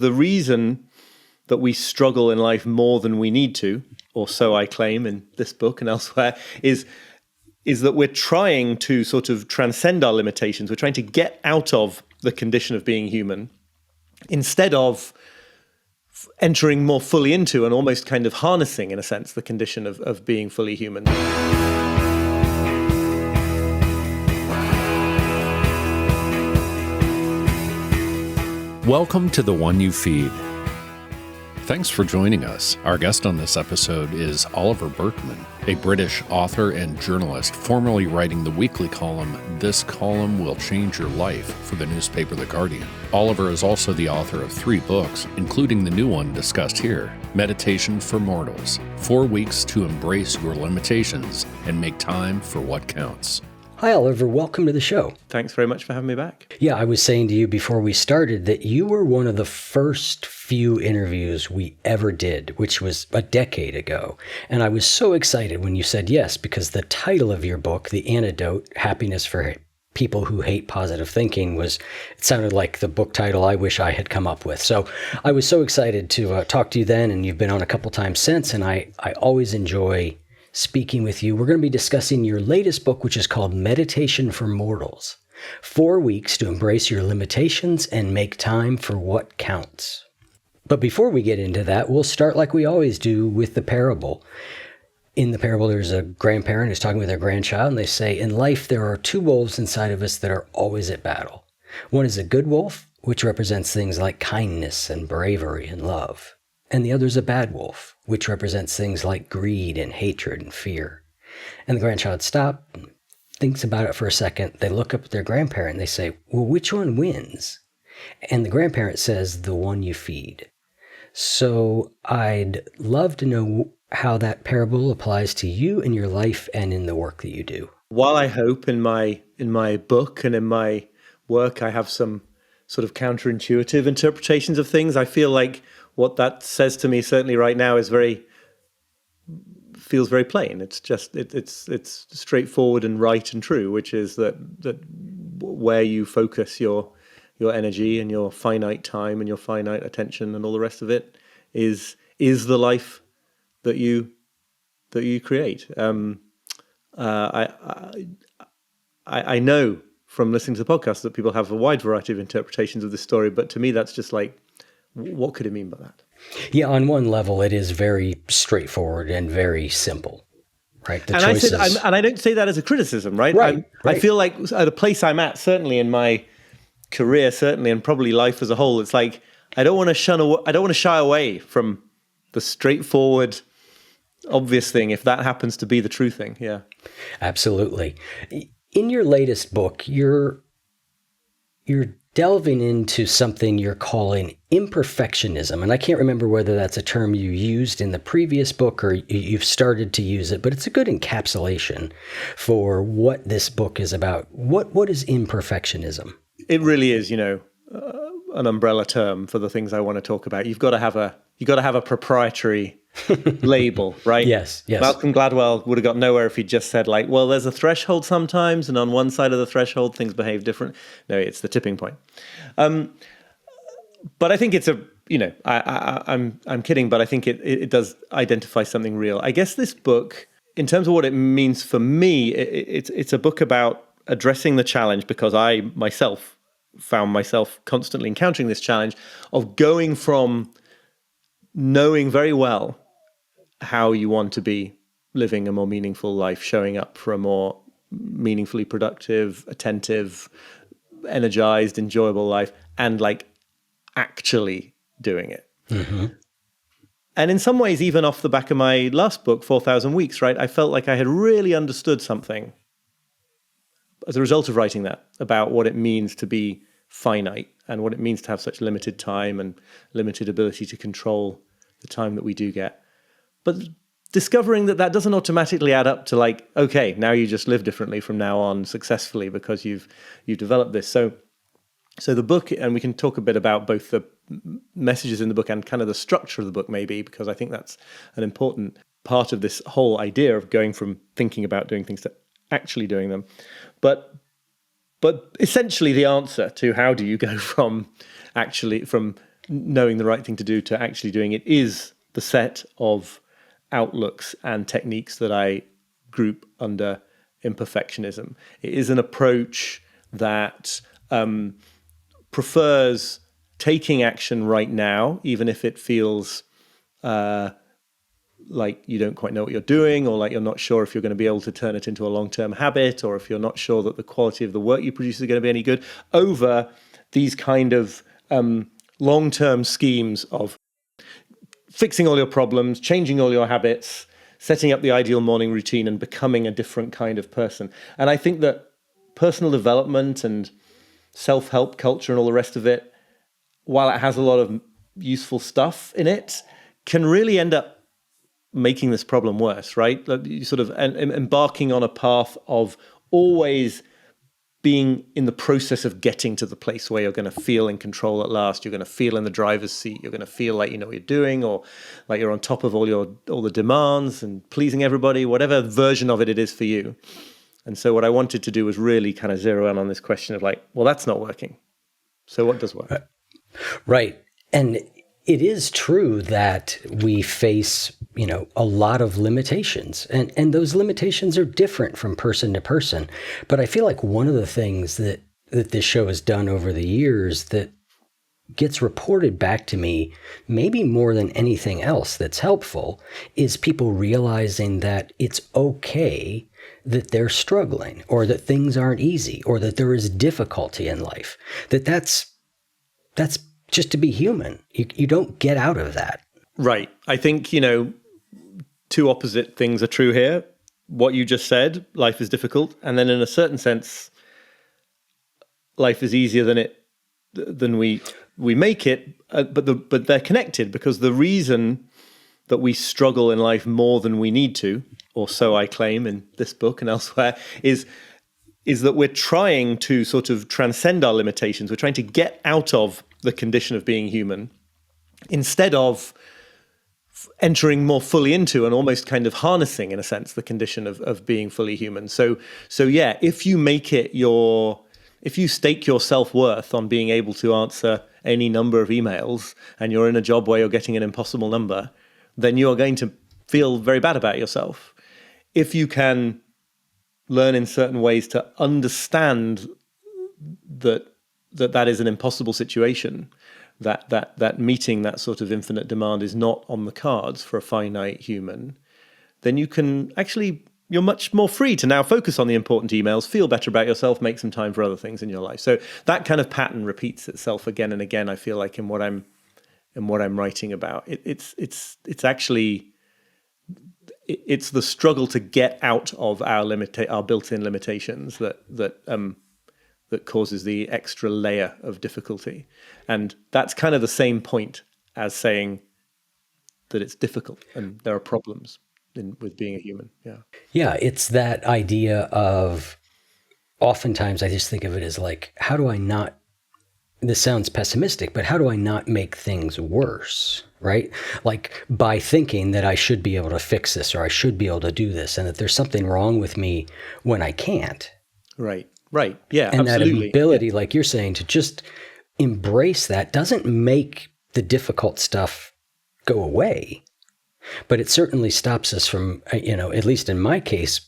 The reason that we struggle in life more than we need to, or so I claim in this book and elsewhere, is that we're trying to sort of transcend our limitations. We're trying to get out of the condition of being human instead of entering more fully into and almost kind of harnessing, in a sense, the condition of being fully human. Welcome to The One You Feed. Thanks for joining us. Our guest on this episode is Oliver Burkeman, a British author and journalist formerly writing the weekly column, This Column Will Change Your Life, for the newspaper The Guardian. Oliver is also the author of 3 books, including the new one discussed here, Meditation for Mortals, 4 weeks to embrace your limitations and make time for what counts. Hi, Oliver. Welcome to the show. Thanks very much for having me back. Yeah, I was saying to you before we started that you were one of the first few interviews we ever did, which was a decade ago. And I was so excited when you said yes, because the title of your book, The Antidote, Happiness for People Who Hate Positive Thinking, it sounded like the book title I wish I had come up with. So I was so excited to talk to you then, and you've been on a couple times since, and I always enjoy speaking with you. We're going to be discussing your latest book, which is called Meditation for Mortals, 4 weeks to embrace your limitations and make time for what counts. But before we get into that, we'll start like we always do with the parable. In the parable, there's a grandparent who's talking with their grandchild, and they say, in life, there are 2 wolves inside of us that are always at battle. One is a good wolf, which represents things like kindness and bravery and love. And the other is a bad wolf, which represents things like greed and hatred and fear. And the grandchild stops and thinks about it for a second. They look up at their grandparent and they say, well, which one wins? And the grandparent says, the one you feed. So I'd love to know how that parable applies to you in your life and in the work that you do. While I hope in my book and in my work I have some sort of counterintuitive interpretations of things, I feel like what that says to me, certainly right now, feels very plain. It's just it's straightforward and right and true, which is that where you focus your energy and your finite time and your finite attention and all the rest of it is the life that you create. I know from listening to the podcast that people have a wide variety of interpretations of this story, but to me that's just like, what could it mean by that? Yeah, on one level, it is very straightforward and very simple, right? I don't say that as a criticism, right? Right. I feel like at a place I'm at, certainly in my career, certainly, and probably life as a whole, it's like I don't want to shy away from the straightforward, obvious thing, if that happens to be the true thing. Yeah, absolutely. In your latest book, you're delving into something you're calling imperfectionism. And I can't remember whether that's a term you used in the previous book or you've started to use it, but it's a good encapsulation for what this book is about. What is imperfectionism? It really is, an umbrella term for the things I want to talk about. You've got to have a proprietary label, right? Yes. Malcolm Gladwell would have got nowhere if he'd just said like, well, there's a threshold sometimes, and on one side of the threshold, things behave different. No, it's the tipping point. But I think it's I'm kidding, but I think it does identify something real. I guess this book, in terms of what it means for me, it's a book about addressing the challenge, because I myself found myself constantly encountering this challenge of going from knowing very well how you want to be living a more meaningful life, showing up for a more meaningfully productive, attentive, energized, enjoyable life, and like actually doing it. Mm-hmm. And in some ways, even off the back of my last book, 4,000 Weeks, right, I felt like I had really understood something as a result of writing that about what it means to be finite and what it means to have such limited time and limited ability to control the time that we do get. But discovering that doesn't automatically add up to like, okay, now you just live differently from now on successfully because you've developed this. So the book, and we can talk a bit about both the messages in the book and kind of the structure of the book maybe, because I think that's an important part of this whole idea of going from thinking about doing things to actually doing them. But essentially the answer to how do you go from knowing the right thing to do to actually doing it is the set of outlooks and techniques that I group under imperfectionism. It is an approach that prefers taking action right now, even if it feels like you don't quite know what you're doing, or like you're not sure if you're going to be able to turn it into a long-term habit, or if you're not sure that the quality of the work you produce is going to be any good, over these kind of long-term schemes of fixing all your problems, changing all your habits, setting up the ideal morning routine, and becoming a different kind of person. And I think that personal development and self-help culture and all the rest of it, while it has a lot of useful stuff in it, can really end up making this problem worse, right? Like you sort of embarking on a path of always being in the process of getting to the place where you're going to feel in control at last. You're going to feel in the driver's seat. You're going to feel like you know what you're doing, or like you're on top of all the demands and pleasing everybody, whatever version of it is for you. And so what I wanted to do was really kind of zero in on this question of like, well, that's not working. So what does work? Right. And it is true that we face, a lot of limitations, and those limitations are different from person to person. But I feel like one of the things that this show has done over the years that gets reported back to me, maybe more than anything else that's helpful, is people realizing that it's okay that they're struggling, or that things aren't easy, or that there is difficulty in life. That's just to be human. You don't get out of that. Right. I think, two opposite things are true here. What you just said, life is difficult. And then in a certain sense, life is easier than we make it. But they're connected, because the reason that we struggle in life more than we need to, or so I claim in this book and elsewhere, is that we're trying to sort of transcend our limitations. We're trying to get out of the condition of being human, instead of entering more fully into and almost kind of harnessing, in a sense, the condition of being fully human. So yeah, if you stake your self-worth on being able to answer any number of emails, and you're in a job where you're getting an impossible number, then you are going to feel very bad about yourself. If you can learn in certain ways to understand that is an impossible situation, that meeting that sort of infinite demand is not on the cards for a finite human, then you're much more free to now focus on the important emails, feel better about yourself, make some time for other things in your life. So that kind of pattern repeats itself again and again, I feel like, in what I'm writing about. It's the struggle to get out of our built-in limitations that causes the extra layer of difficulty. And that's kind of the same point as saying that it's difficult and there are problems with being a human. Yeah, it's that idea of, oftentimes I just think of it as like, how do I not, this sounds pessimistic, but how do I not make things worse, right? Like by thinking that I should be able to fix this, or I should be able to do this, and that there's something wrong with me when I can't. Right. Yeah, and absolutely. That ability, like you're saying, to just embrace that doesn't make the difficult stuff go away, but it certainly stops us from, at least in my case,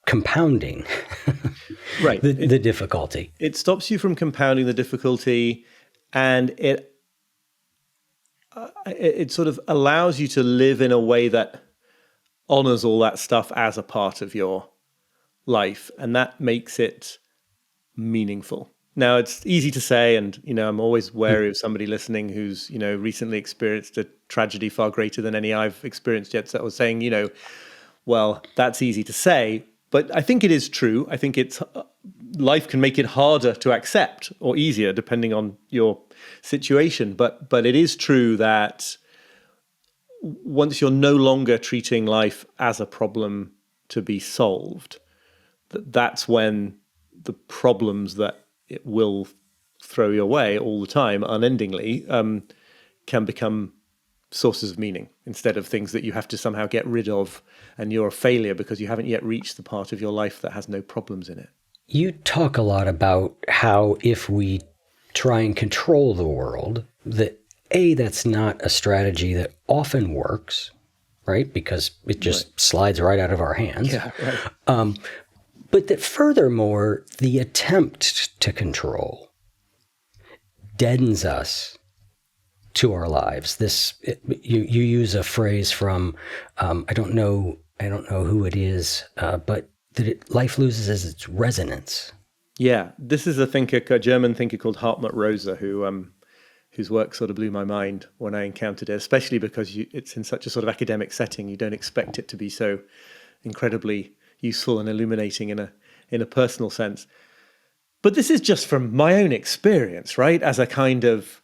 compounding right. the difficulty. It stops you from compounding the difficulty, and it sort of allows you to live in a way that honors all that stuff as a part of your life, and that makes it meaningful. Now, it's easy to say, and I'm always wary of somebody listening who's recently experienced a tragedy far greater than any I've experienced yet. So I was saying, well, that's easy to say, but I think it is true. I think life can make it harder to accept, or easier depending on your situation. But it is true that once you're no longer treating life as a problem to be solved, that's when the problems that it will throw your way all the time, unendingly, can become sources of meaning, instead of things that you have to somehow get rid of, and you're a failure because you haven't yet reached the part of your life that has no problems in it. You talk a lot about how if we try and control the world, that that's not a strategy that often works, right? Because it just slides right out of our hands. Yeah, right. But that furthermore, the attempt to control deadens us to our lives. You use a phrase from I don't know who it is, but that life loses its resonance. Yeah, this is a German thinker called Hartmut Rosa, whose work sort of blew my mind when I encountered it, especially because it's in such a sort of academic setting. You don't expect it to be so incredibly useful and illuminating in a personal sense. But this is just from my own experience, right? As a kind of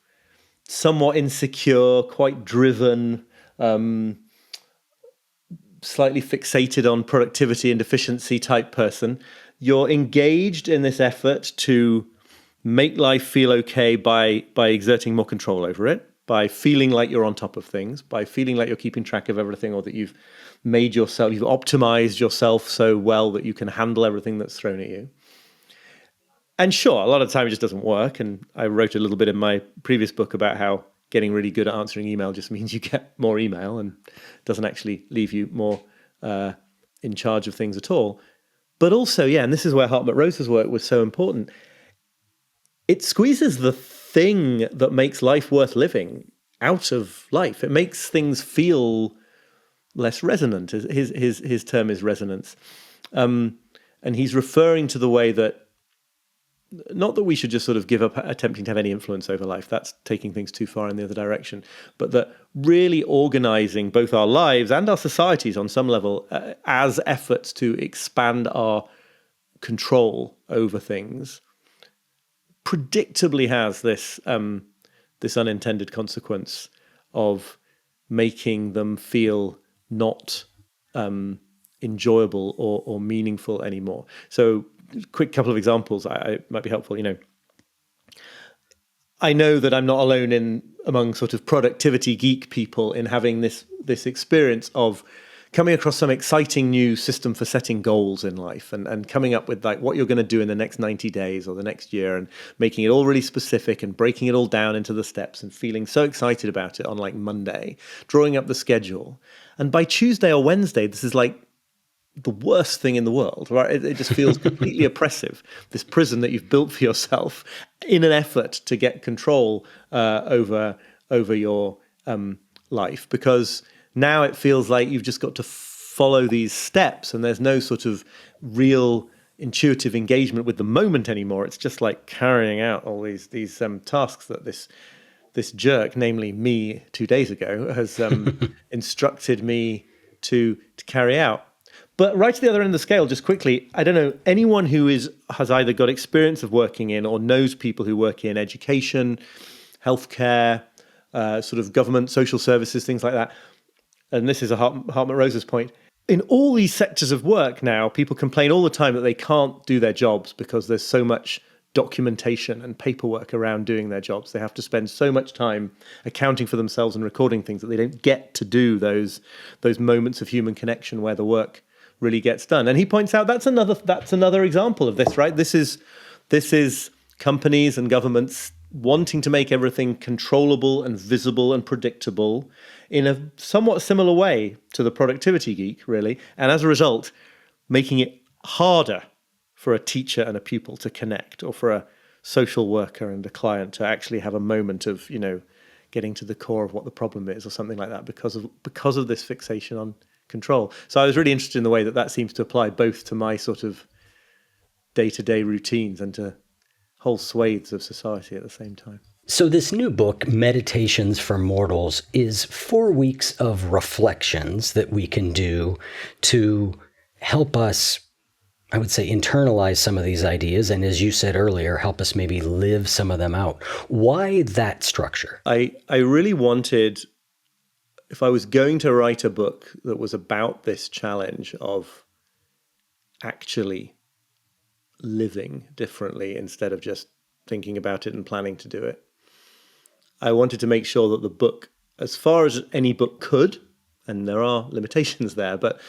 somewhat insecure, quite driven, slightly fixated on productivity and efficiency type person, you're engaged in this effort to make life feel okay by exerting more control over it, by feeling like you're on top of things, by feeling like you're keeping track of everything, or that you've optimized yourself so well that you can handle everything that's thrown at you. And sure, a lot of the time it just doesn't work. And I wrote a little bit in my previous book about how getting really good at answering email just means you get more email and doesn't actually leave you more in charge of things at all. But also, yeah, and this is where Hartmut Rosa's work was so important, it squeezes the thing that makes life worth living out of life. It makes things feel less resonant. His term is resonance. And he's referring to the way that, not that we should just sort of give up attempting to have any influence over life, that's taking things too far in the other direction, but that really organizing both our lives and our societies on some level as efforts to expand our control over things predictably has this unintended consequence of making them feel not enjoyable or meaningful anymore. So, quick couple of examples I might be helpful. I know that I'm not alone among sort of productivity geek people in having this experience of coming across some exciting new system for setting goals in life and coming up with like what you're going to do in the next 90 days or the next year, and making it all really specific and breaking it all down into the steps and feeling so excited about it on like Monday, drawing up the schedule. And by Tuesday or Wednesday, this is like the worst thing in the world, right? It just feels completely oppressive. This prison that you've built for yourself in an effort to get control over your life, because now it feels like you've just got to follow these steps, and there's no sort of real intuitive engagement with the moment anymore. It's just like carrying out all these tasks that this jerk, namely me, 2 days ago, has instructed me to carry out. But right to the other end of the scale, just quickly, I don't know, anyone who has either got experience of working in or knows people who work in education, healthcare, sort of government, social services, things like that. And this is a Hartmut Rosa's point. In all these sectors of work now, people complain all the time that they can't do their jobs because there's so much documentation and paperwork around doing their jobs. They have to spend so much time accounting for themselves and recording things that they don't get to do those moments of human connection where the work really gets done. And he points out that's another example of this, right? This is companies and governments wanting to make everything controllable and visible and predictable in a somewhat similar way to the productivity geek, really. And as a result, making it harder for a teacher and a pupil to connect, or for a social worker and a client to actually have a moment of, getting to the core of what the problem is or something like that, because of this fixation on control. So I was really interested in the way that seems to apply both to my sort of day-to-day routines and to whole swathes of society at the same time. So this new book, Meditations for Mortals, is 4 weeks of reflections that we can do to help us, I would say, internalize some of these ideas, and as you said earlier, help us maybe live some of them out. Why that structure? I really wanted, if I was going to write a book that was about this challenge of actually living differently instead of just thinking about it and planning to do it, I wanted to make sure that the book, as far as any book could, and there are limitations there, but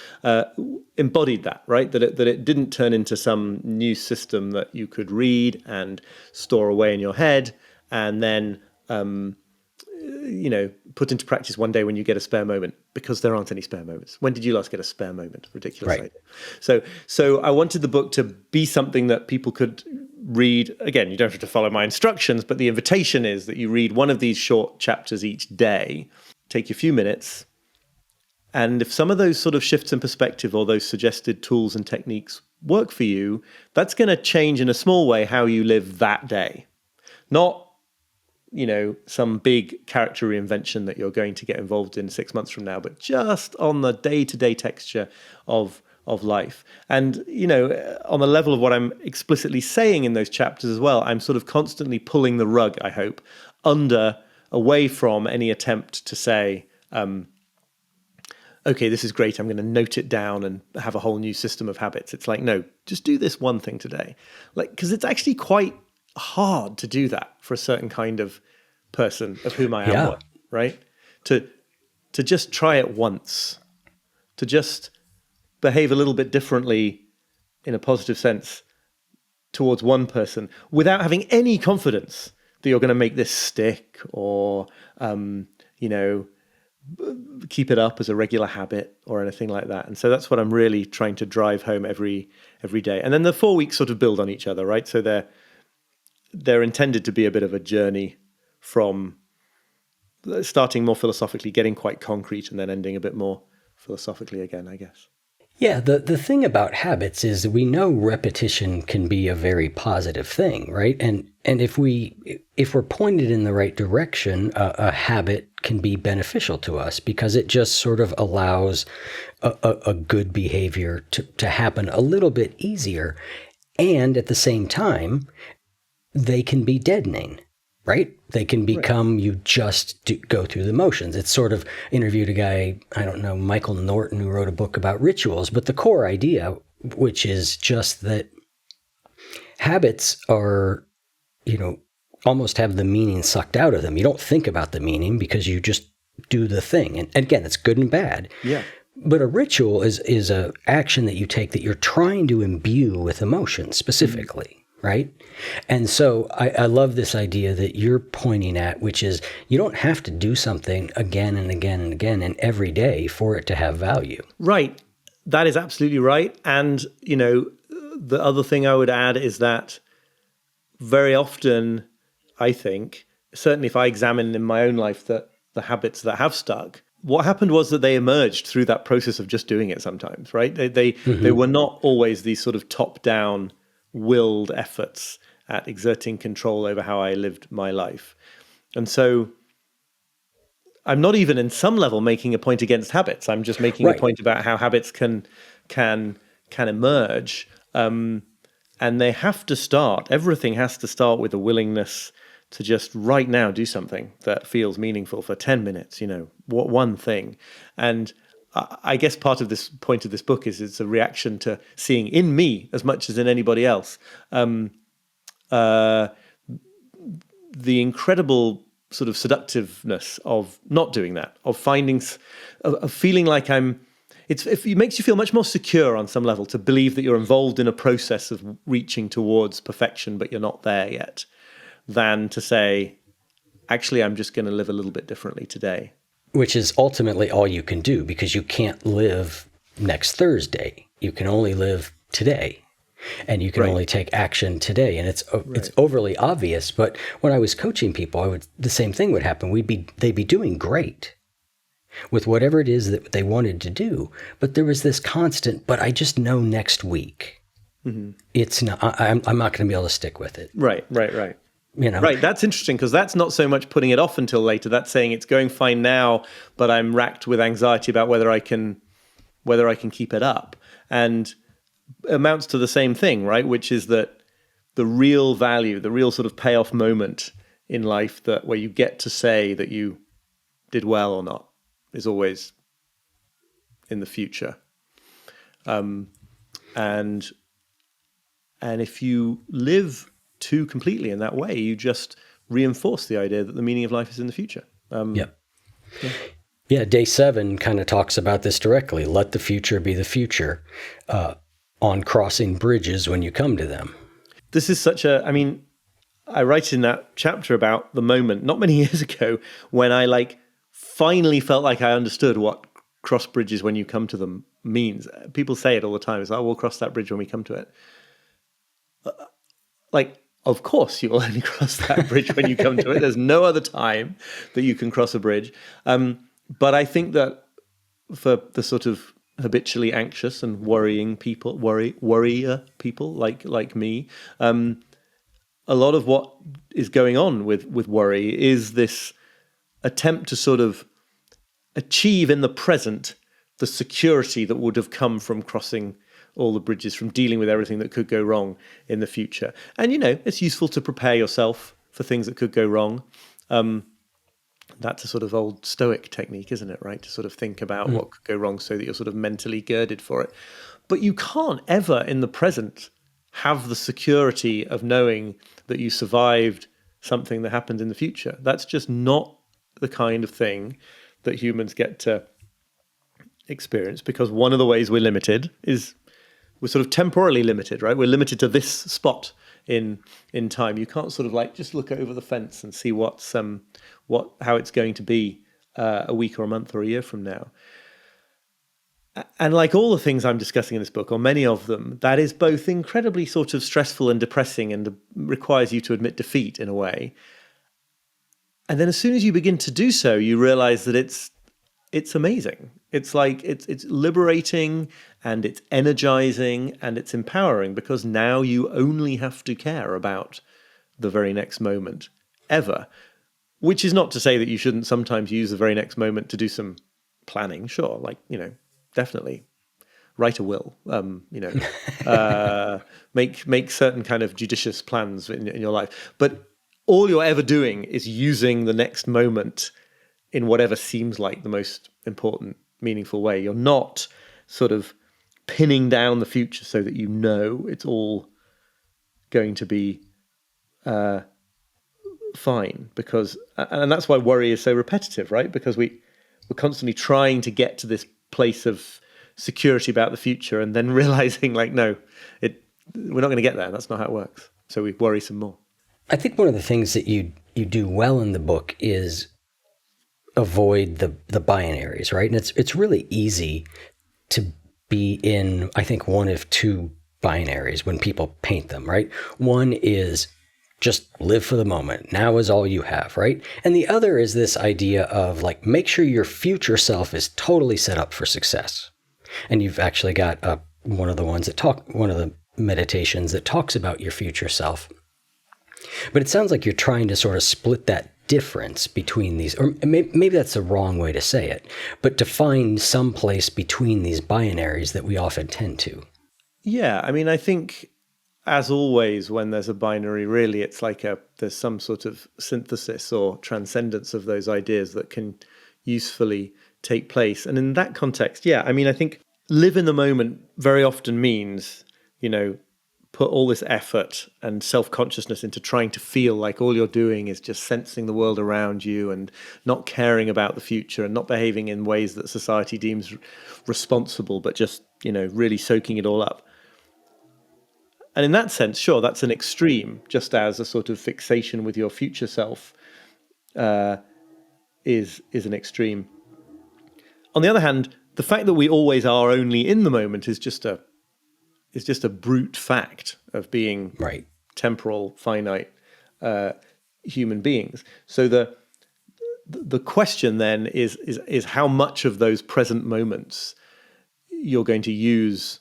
embodied that, right? That it didn't turn into some new system that you could read and store away in your head and then put into practice one day when you get a spare moment, because there aren't any spare moments. When did you last get a spare moment? Ridiculous Right. idea. So I wanted the book to be something that people could read. Again, you don't have to follow my instructions, but the invitation is that you read one of these short chapters each day, take you a few minutes, and if some of those sort of shifts in perspective or those suggested tools and techniques work for you, that's going to change in a small way how you live that day. Not some big character reinvention that you're going to get involved in 6 months from now, but just on the day-to-day texture of life. And, on the level of what I'm explicitly saying in those chapters as well, I'm sort of constantly pulling the rug, I hope, away from any attempt to say, okay, this is great, I'm going to note it down and have a whole new system of habits. It's like, no, just do this one thing today. Because it's actually quite hard to do that for a certain kind of person of whom I am one, right? To just try it once, to just behave a little bit differently in a positive sense towards one person without having any confidence that you're going to make this stick or, keep it up as a regular habit or anything like that. And so that's what I'm really trying to drive home every day. And then the 4 weeks sort of build on each other, right? So they're intended to be a bit of a journey from starting more philosophically, getting quite concrete, and then ending a bit more philosophically again, I guess. Yeah, the thing about habits is we know repetition can be a very positive thing, right? And if we're pointed in the right direction, a habit can be beneficial to us because it just sort of allows a good behavior to happen a little bit easier. And at the same time, they can be deadening, right? They can become, you just go through the motions. It's sort of interviewed a guy, I don't know, Michael Norton, who wrote a book about rituals, but the core idea, which is just that habits are, almost have the meaning sucked out of them. You don't think about the meaning because you just do the thing. And again, it's good and bad. Yeah. But a ritual is a action that you take that you're trying to imbue with emotion specifically. Right? And so I love this idea that you're pointing at, which is you don't have to do something again and again and again and every day for it to have value. Right. That is absolutely right. And, the other thing I would add is that very often, I think, certainly if I examine in my own life the habits that have stuck, what happened was that they emerged through that process of just doing it sometimes, right? They were not always these sort of top-down willed efforts at exerting control over how I lived my life. And so I'm not even in some level making a point against habits. I'm just making a point about how habits can emerge. And they have to start. Everything has to start with a willingness to just right now do something that feels meaningful for 10 minutes, one thing. And I guess part of this point of this book is it's a reaction to seeing in me as much as in anybody else the incredible sort of seductiveness of not doing that, of feeling like it makes you feel much more secure on some level to believe that you're involved in a process of reaching towards perfection, but you're not there yet, than to say, actually, I'm just going to live a little bit differently today. Which is ultimately all you can do because you can't live next Thursday. You can only live today. And you can only take action today. And it's overly obvious. But when I was coaching people, the same thing would happen. They'd be doing great with whatever it is that they wanted to do. But there was this constant, but I just know next week. Mm-hmm. It's not, I'm not going to be able to stick with it. Right. Right, that's interesting because that's not so much putting it off until later. That's saying it's going fine now, but I'm racked with anxiety about whether I can keep it up. And amounts to the same thing, right? Which is that the real value, the real sort of payoff moment in life where you get to say that you did well or not is always in the future. And if you live too completely in that way, you just reinforce the idea that the meaning of life is in the future. Yeah, day 7 kind of talks about this directly. Let the future be the future on crossing bridges when you come to them. This is such a, I write in that chapter about the moment, not many years ago, when I finally felt like I understood what cross bridges when you come to them means. People say it all the time. It's like, we'll cross that bridge when we come to it. Of course you will only cross that bridge when you come to it. There's no other time that you can cross a bridge. But I think that for the sort of habitually anxious and worrying people, worrier people like me, a lot of what is going on with worry is this attempt to sort of achieve in the present the security that would have come from crossing all the bridges, from dealing with everything that could go wrong in the future. And, it's useful to prepare yourself for things that could go wrong. That's a sort of old Stoic technique, isn't it, right? To sort of think about what could go wrong so that you're sort of mentally girded for it. But you can't ever in the present have the security of knowing that you survived something that happened in the future. That's just not the kind of thing that humans get to experience, because one of the ways we're limited is we're sort of temporally limited, right? We're limited to this spot in time. You can't sort of just look over the fence and see how it's going to be a week or a month or a year from now. And like all the things I'm discussing in this book, or many of them, that is both incredibly sort of stressful and depressing and requires you to admit defeat in a way. And then as soon as you begin to do so, you realize that it's amazing. It's it's liberating, and it's energizing, and it's empowering, because now you only have to care about the very next moment ever. Which is not to say that you shouldn't sometimes use the very next moment to do some planning. Sure, definitely write a will, make certain kind of judicious plans in your life. But all you're ever doing is using the next moment in whatever seems like the most important, meaningful way. You're not sort of pinning down the future so that it's all going to be fine. And that's why worry is so repetitive, right? Because we're constantly trying to get to this place of security about the future, and then realizing no, we're not going to get there. That's not how it works. So we worry some more. I think one of the things that you do well in the book is avoid the binaries, right? And it's really easy to be in, I think, one of two binaries when people paint them, right? One is just live for the moment. Now is all you have, right? And the other is this idea of make sure your future self is totally set up for success. And you've actually got one of the meditations that talks about your future self. But it sounds like you're trying to sort of split that difference between these, or maybe that's the wrong way to say it, but to find some place between these binaries that we often tend to. Yeah, I mean, I think, as always, when there's a binary, really, it's there's some sort of synthesis or transcendence of those ideas that can usefully take place. And in that context, yeah, I mean, I think live in the moment very often means, put all this effort and self-consciousness into trying to feel like all you're doing is just sensing the world around you and not caring about the future and not behaving in ways that society deems responsible, but just, really soaking it all up. And in that sense, sure, that's an extreme, just as a sort of fixation with your future self is an extreme. On the other hand, the fact that we always are only in the moment is just a brute fact of being right, temporal, finite human beings. So the question then is how much of those present moments you're going to use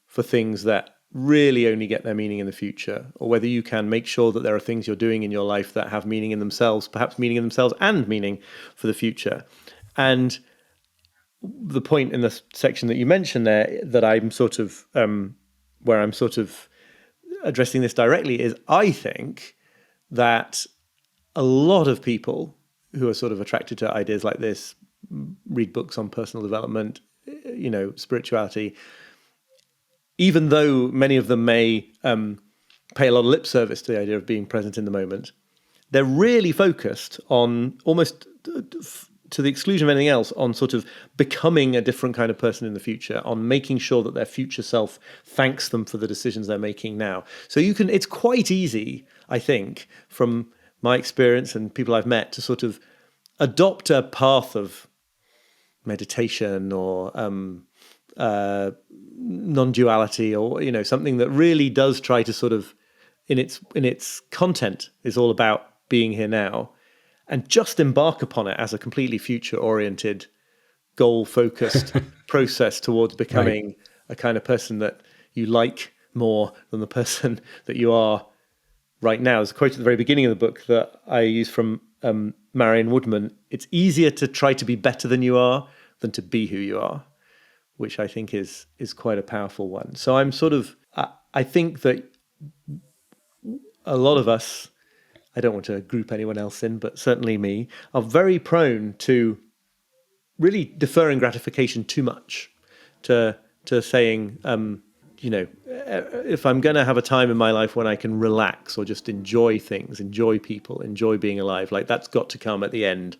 for things that really only get their meaning in the future, or whether you can make sure that there are things you're doing in your life that have meaning in themselves, perhaps meaning in themselves and meaning for the future. And the point in the section that you mentioned there that I'm sort of where I'm sort of addressing this directly is, I think that a lot of people who are sort of attracted to ideas like this, read books on personal development, spirituality, even though many of them may pay a lot of lip service to the idea of being present in the moment, they're really focused on, almost to to the exclusion of anything else, on sort of becoming a different kind of person in the future, on making sure that their future self thanks them for the decisions they're making now. So it's quite easy, I think, from my experience and people I've met, to sort of adopt a path of meditation or non-duality, or something that really does try to sort of, in its content, is all about being here now, and just embark upon it as a completely future-oriented, goal-focused process towards becoming a kind of person that you like more than the person that you are right now. There's a quote at the very beginning of the book that I use from Marion Woodman: "It's easier to try to be better than you are than to be who you are," which I think is quite a powerful one. So I'm sort of, I think that a lot of us, I don't want to group anyone else in, but certainly me, are very prone to really deferring gratification too much, to saying, if I'm going to have a time in my life when I can relax or just enjoy things, enjoy people, enjoy being alive, like that's got to come at the end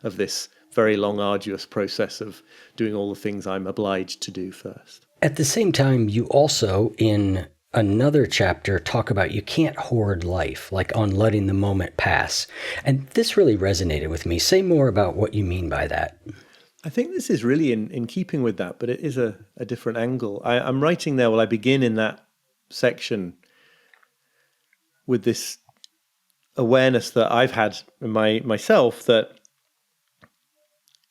of this very long, arduous process of doing all the things I'm obliged to do first. At the same time, you also, in another chapter, talk about you can't hoard life, like on letting the moment pass. And this really resonated with me. Say more about what you mean by that. I think this is really in keeping with that, but it is a different angle. I'm writing there, I begin in that section with this awareness that I've had in myself, that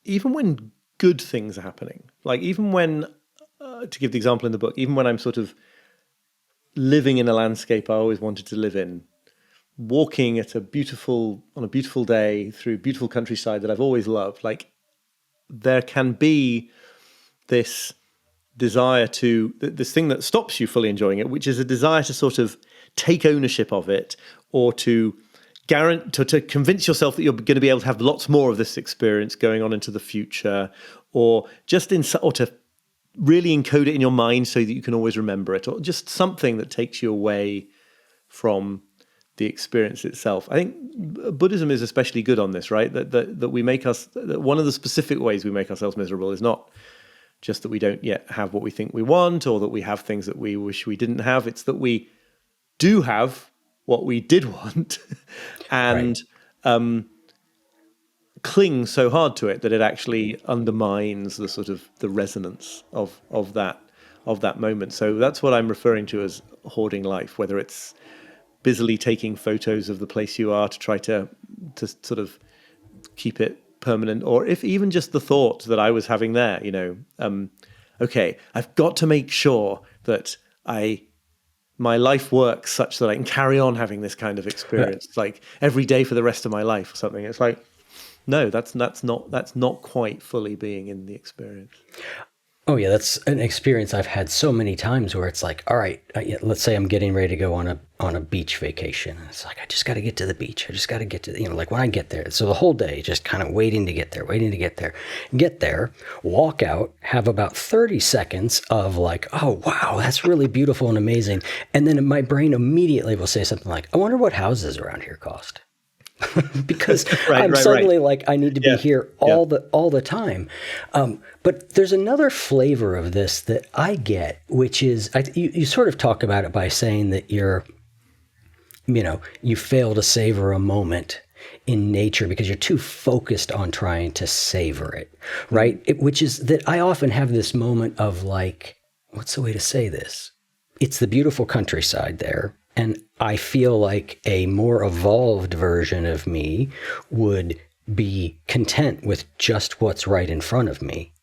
even when good things are happening, like even when, to give the example in the book, even when I'm sort of living in a landscape I always wanted to live in, walking on a beautiful day through beautiful countryside that I've always loved, like there can be this desire this thing that stops you fully enjoying it, which is a desire to sort of take ownership of it, or to convince yourself that you're going to be able to have lots more of this experience going on into the future, or to really encode it in your mind so that you can always remember it, or just something that takes you away from the experience itself. I think Buddhism is especially good on this, right? That one of the specific ways we make ourselves miserable is not just that we don't yet have what we think we want, or that we have things that we wish we didn't have. It's that we do have what we did want and cling so hard to it that it actually undermines the sort of the resonance of that moment. So that's what I'm referring to as hoarding life, whether it's busily taking photos of the place you are to try to sort of keep it permanent, or if even just the thought that I was having there, okay, I've got to make sure that my life works such that I can carry on having this kind of experience, like every day for the rest of my life or something. It's like, no, that's not quite fully being in the experience. Oh yeah, that's an experience I've had so many times where it's like, all right, let's say I'm getting ready to go on a beach vacation. And it's like, I just got to get to the beach. I just got to get to, like when I get there. So the whole day, just kind of waiting to get there, walk out, have about 30 seconds of like, oh, wow, that's really beautiful and amazing. And then my brain immediately will say something like, I wonder what houses around here cost. Because I'm suddenly like, I need to be here all the time. But there's another flavor of this that I get, which is, you sort of talk about it by saying that you fail to savor a moment in nature because you're too focused on trying to savor it, right? Which is that I often have this moment of like, what's the way to say this? It's the beautiful countryside there. And I feel like a more evolved version of me would be content with just what's right in front of me.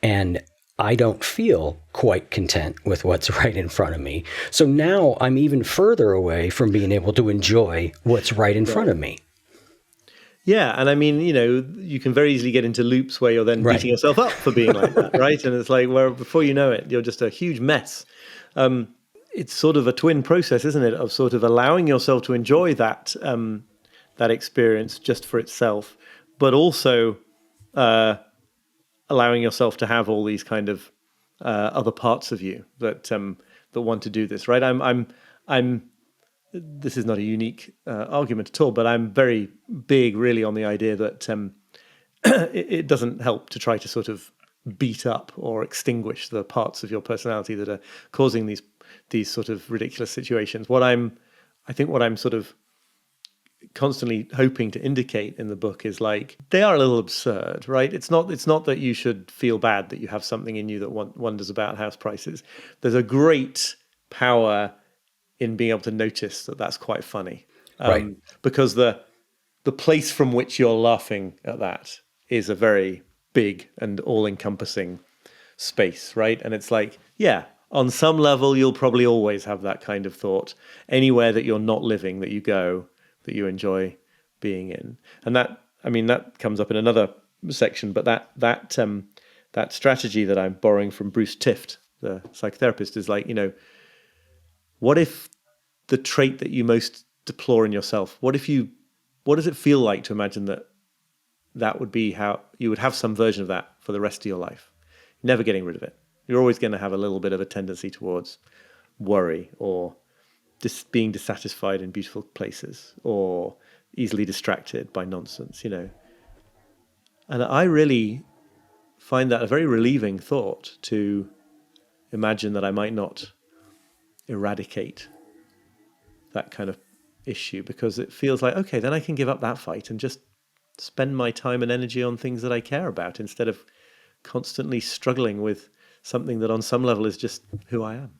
And I don't feel quite content with what's right in front of me. So now I'm even further away from being able to enjoy what's right in front of me. Yeah, and I mean, you can very easily get into loops where you're then beating yourself up for being like that, right? And it's like, where before you know it, you're just a huge mess. It's sort of a twin process, isn't it, of sort of allowing yourself to enjoy that experience just for itself, but also allowing yourself to have all these kind of other parts of you that want to do this, right? I'm. This is not a unique argument at all, but I'm very big, really, on the idea that it doesn't help to try to sort of beat up or extinguish the parts of your personality that are causing these sort of ridiculous situations. I think what I'm sort of constantly hoping to indicate in the book is like, they are a little absurd, right? It's not that you should feel bad that you have something in you that wonders about house prices. There's a great power in being able to notice that that's quite funny. Right. Because the place from which you're laughing at that is a very big and all-encompassing space, right? And it's like, yeah, on some level, you'll probably always have that kind of thought anywhere that you're not living, that you go, that you enjoy being in. And that comes up in another section, but that strategy that I'm borrowing from Bruce Tift, the psychotherapist, is like, what if the trait that you most deplore in yourself, what does it feel like to imagine that would be how you would have some version of that for the rest of your life, never getting rid of it? You're always going to have a little bit of a tendency towards worry or being dissatisfied in beautiful places or easily distracted by nonsense, And I really find that a very relieving thought, to imagine that I might not eradicate that kind of issue, because it feels like, okay, then I can give up that fight and just spend my time and energy on things that I care about, instead of constantly struggling with something that on some level is just who I am.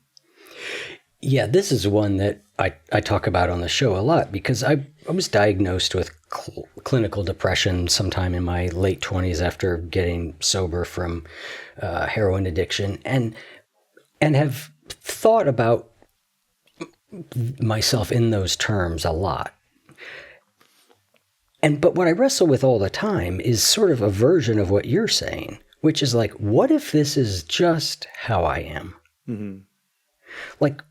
Yeah, this is one that I talk about on the show a lot, because I was diagnosed with clinical depression sometime in my late 20s after getting sober from heroin addiction, and have thought about myself in those terms a lot. But what I wrestle with all the time is sort of a version of what you're saying, which is like, what if this is just how I am? Mm-hmm. Like,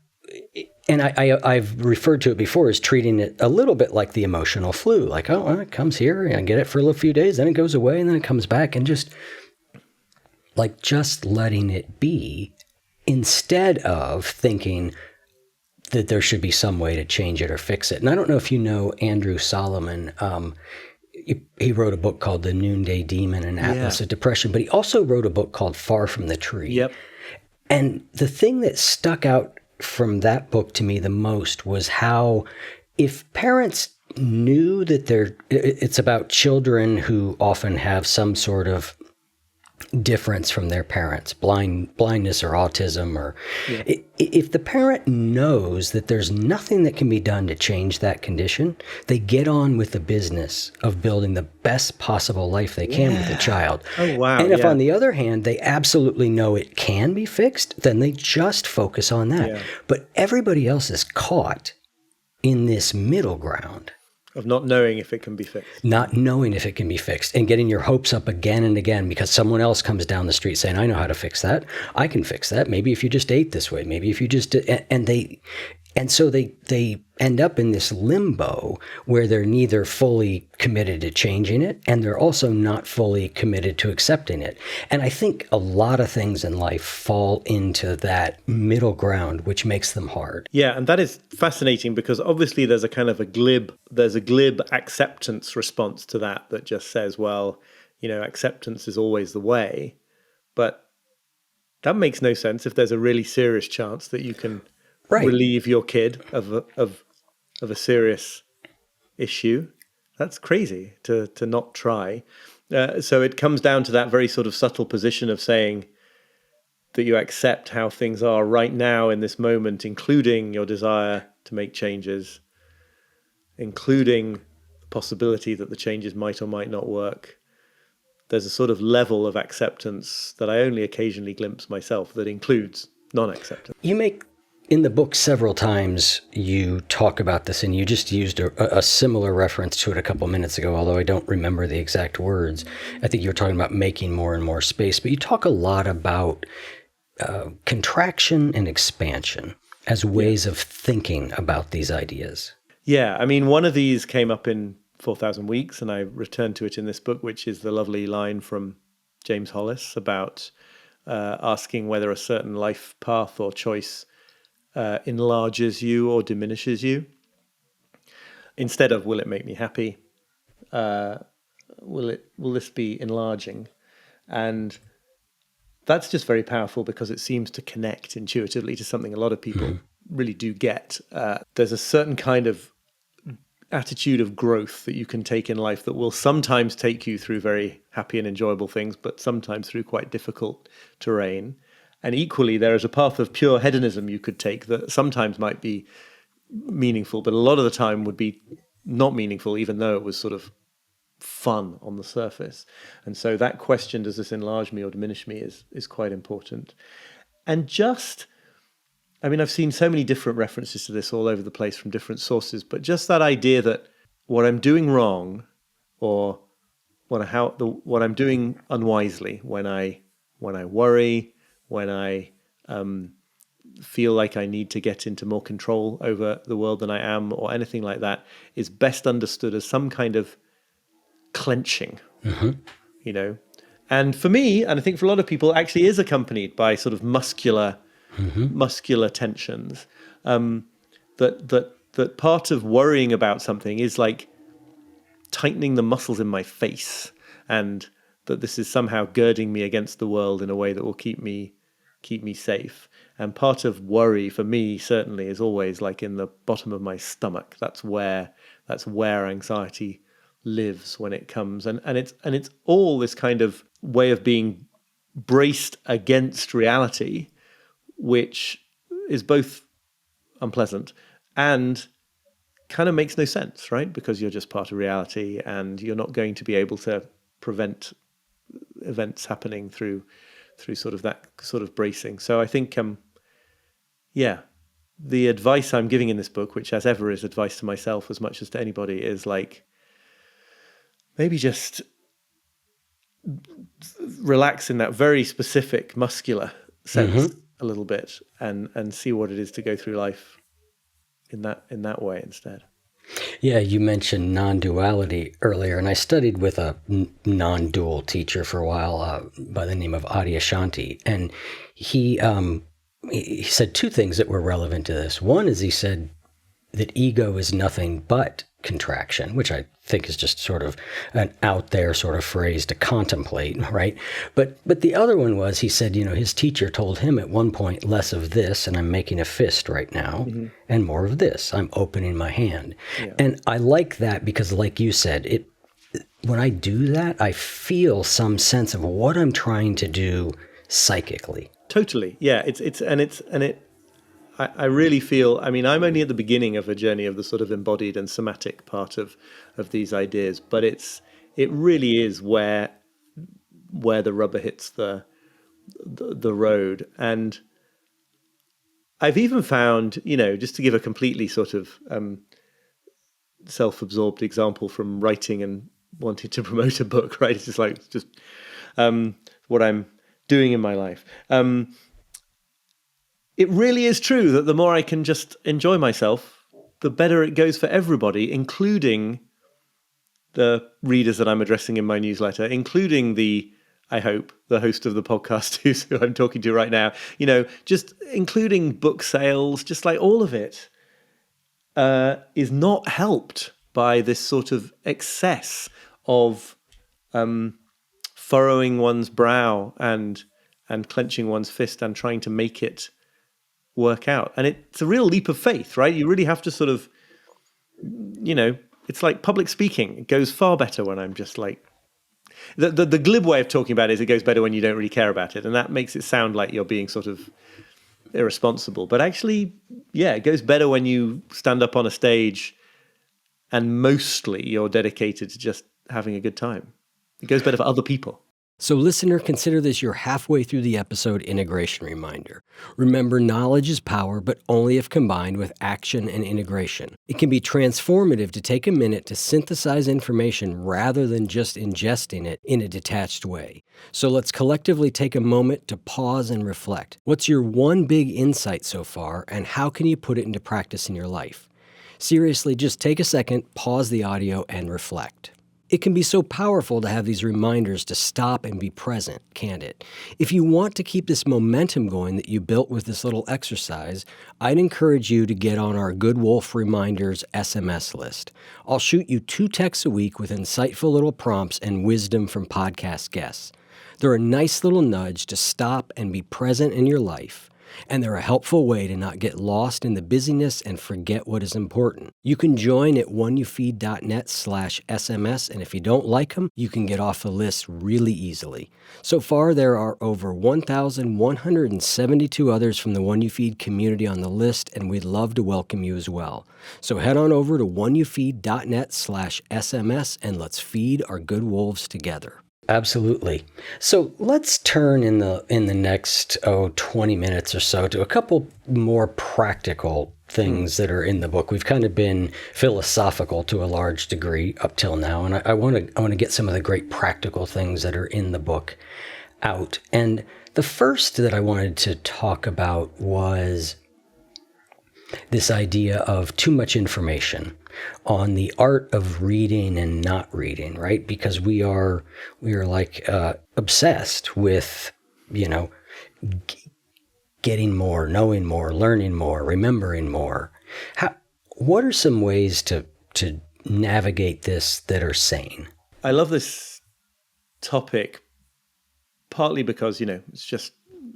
and I've referred to it before as treating it a little bit like the emotional flu. Like, oh, well, it comes here and I get it for a few days, then it goes away, and then it comes back, and just letting it be, instead of thinking that there should be some way to change it or fix it. And I don't know if you know Andrew Solomon. He wrote a book called The Noonday Demon, an Atlas of Depression, but he also wrote a book called Far from the Tree. Yep. And the thing that stuck out from that book to me the most was how, if parents knew that it's about children who often have some sort of difference from their parents, blindness or autism, or if the parent knows that there's nothing that can be done to change that condition, they get on with the business of building the best possible life they can with the child. Oh, wow. And if on the other hand, they absolutely know it can be fixed, then they just focus on that. Yeah. But everybody else is caught in this middle ground of not knowing if it can be fixed. Not knowing if it can be fixed, and getting your hopes up again and again because someone else comes down the street saying, I know how to fix that. I can fix that. Maybe if you just ate this way, maybe if you just, and so they end up in this limbo where they're neither fully committed to changing it, and they're also not fully committed to accepting it. And I think a lot of things in life fall into that middle ground, which makes them hard. Yeah, and that is fascinating, because obviously there's a glib acceptance response to that just says, well, acceptance is always the way. But that makes no sense if there's a really serious chance that you can relieve your kid of a serious issue. That's crazy to not try. So it comes down to that very sort of subtle position of saying that you accept how things are right now in this moment, including your desire to make changes, including the possibility that the changes might or might not work. There's a sort of level of acceptance that I only occasionally glimpse myself that includes non-acceptance. You make in the book several times you talk about this, and you just used a similar reference to it a couple minutes ago, although I don't remember the exact words. I think you were talking about making more and more space, but you talk a lot about contraction and expansion as ways of thinking about these ideas. Yeah, I mean, one of these came up in 4,000 Weeks, and I returned to it in this book, which is the lovely line from James Hollis about asking whether a certain life path or choice enlarges you or diminishes you, instead of will it make me happy. will this be enlarging? And that's just very powerful because it seems to connect intuitively to something a lot of people really do get. There's a certain kind of attitude of growth that you can take in life that will sometimes take you through very happy and enjoyable things, but sometimes through quite difficult terrain. And equally, there is a path of pure hedonism you could take that sometimes might be meaningful, but a lot of the time would be not meaningful, even though it was sort of fun on the surface. And so that question, does this enlarge me or diminish me, is quite important. And I've seen so many different references to this all over the place from different sources, but just that idea that what I'm doing wrong or what I'm doing unwisely, when I worry, when I feel like I need to get into more control over the world than I am, or anything like that, is best understood as some kind of clenching, And for me, and I think for a lot of people, actually is accompanied by sort of muscular tensions. That part of worrying about something is like tightening the muscles in my face, and that this is somehow girding me against the world in a way that will keep me safe. And part of worry for me certainly is always like in the bottom of my stomach. That's where anxiety lives when it comes, and it's all this kind of way of being braced against reality, which is both unpleasant and kind of makes no sense, right? Because you're just part of reality, and you're not going to be able to prevent events happening through sort of that sort of bracing. So I think, the advice I'm giving in this book, which as ever is advice to myself as much as to anybody, is like, maybe just relax in that very specific muscular sense a little bit, and see what it is to go through life in that way instead. Yeah, you mentioned non-duality earlier, and I studied with a non-dual teacher for a while by the name of Adyashanti, and he said two things that were relevant to this. One is he said that ego is nothing but contraction, which I think is just sort of an out there sort of phrase to contemplate, right? But the other one was, he said, his teacher told him at one point, less of this, and I'm making a fist right now, and more of this, I'm opening my hand. Yeah. And I like that because, like you said, when I do that, I feel some sense of what I'm trying to do psychically. Totally. Yeah. I really feel, I'm only at the beginning of a journey of the sort of embodied and somatic part of these ideas, but it really is where the rubber hits the road. And I've even found, just to give a completely sort of self-absorbed example from writing and wanting to promote a book, right? It's just what I'm doing in my life. It really is true that the more I can just enjoy myself, the better it goes for everybody, including the readers that I'm addressing in my newsletter, including I hope, the host of the podcast who I'm talking to right now, just including book sales, just like all of it is not helped by this sort of excess of furrowing one's brow and clenching one's fist and trying to make it work out. And it's a real leap of faith, right? You really have to sort of, it's like public speaking. It goes far better when I'm just like, the glib way of talking about it is it goes better when you don't really care about it. And that makes it sound like you're being sort of irresponsible. But actually, it goes better when you stand up on a stage and mostly you're dedicated to just having a good time. It goes better for other people. So listener, consider this your halfway through the episode integration reminder. Remember, knowledge is power, but only if combined with action and integration. It can be transformative to take a minute to synthesize information rather than just ingesting it in a detached way. So let's collectively take a moment to pause and reflect. What's your one big insight so far, and how can you put it into practice in your life? Seriously, just take a second, pause the audio, and reflect. It can be so powerful to have these reminders to stop and be present, can't it? If you want to keep this momentum going that you built with this little exercise, I'd encourage you to get on our Good Wolf Reminders SMS list. I'll shoot you 2 texts a week with insightful little prompts and wisdom from podcast guests. They're a nice little nudge to stop and be present in your life. And they're a helpful way to not get lost in the busyness and forget what is important. You can join at oneyoufeed.net/SMS, and if you don't like them, you can get off the list really easily. So far, there are over 1,172 others from the One You Feed community on the list, and we'd love to welcome you as well. So head on over to oneyoufeed.net/SMS, and let's feed our good wolves together. Absolutely. So let's turn in the next 20 minutes or so to a couple more practical things that are in the book. We've kind of been philosophical to a large degree up till now, and I want to get some of the great practical things that are in the book out. And the first that I wanted to talk about was this idea of too much information, on the art of reading and not reading, right? Because we are like obsessed with, getting more, knowing more, learning more, remembering more. What are some ways to navigate this that are sane? I love this topic, partly because, it's just